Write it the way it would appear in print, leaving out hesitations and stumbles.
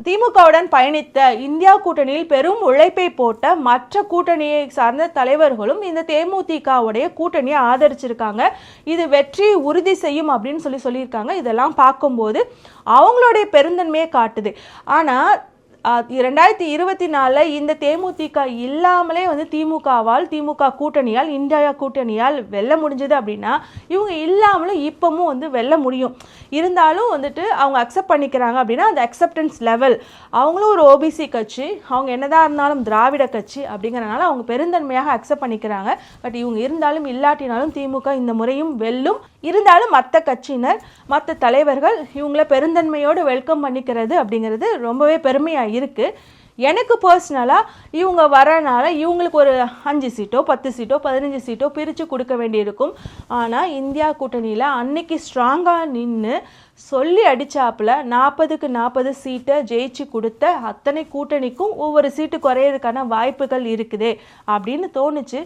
திமுகவுடன் பயணித்த இந்தியா கூட்டணியில் பெரும் உழைப்பை போட்ட மற்ற கூட்டணியை சார்ந்த தலைவர்களும் இந்த தேமுதிகவுடைய கூட்டணியை ஆதரிச்சிருக்காங்க. இது வெற்றியை உறுதி செய்யும் அப்படின்னு சொல்லியிருக்காங்க. இதெல்லாம் பார்க்கும்போது அவங்களுடைய பெருந்தன்மையை காட்டுது. ஆனால் 2024 இந்த தேமுதிக இல்லாமலே திமுக கூட்டணியால் இந்தியா கூட்டணியால் வெல்ல முடிஞ்சது அப்படின்னா இவங்க இல்லாமலும் இப்பவும் வெல்ல முடியும். இருந்தாலும் அவங்க அக்செப்ட் பண்ணிக்கிறாங்க அப்படின்னா அந்த அக்செப்டன்ஸ் லெவல், அவங்களும் ஒரு ஓபிசி கட்சி, அவங்க என்னதான் இருந்தாலும் திராவிட கட்சி அப்படிங்கிறனால அவங்க பெருந்தன்மையாக அக்செப்ட் பண்ணிக்கிறாங்க. பட் இவங்க இருந்தாலும் இல்லாட்டினாலும் திமுக இந்த முறையும் வெல்லும். இருந்தாலும் மற்ற கட்சியினர் மற்ற தலைவர்கள் இவங்களை பெருந்தன்மையோடு வெல்கம் பண்ணிக்கிறது அப்படிங்கிறது ரொம்பவே பெருமையாக இருக்குது. எனக்கு பர்சனலாக இவங்க வரனால இவங்களுக்கு ஒரு 5 சீட்டோ 10 சீட்டோ 15 சீட்டோ பிரித்து கொடுக்க வேண்டியிருக்கும். ஆனால் இந்தியா கூட்டணியில் அன்னைக்கு ஸ்ட்ராங்காக நின்று சொல்லி அடித்தாப்புல 40க்கு 40 சீட்டை ஜெயிச்சு கொடுத்த அத்தனை கூட்டணிக்கும் ஒவ்வொரு சீட்டு குறையிறதுக்கான வாய்ப்புகள் இருக்குது அப்படின்னு தோணுச்சு.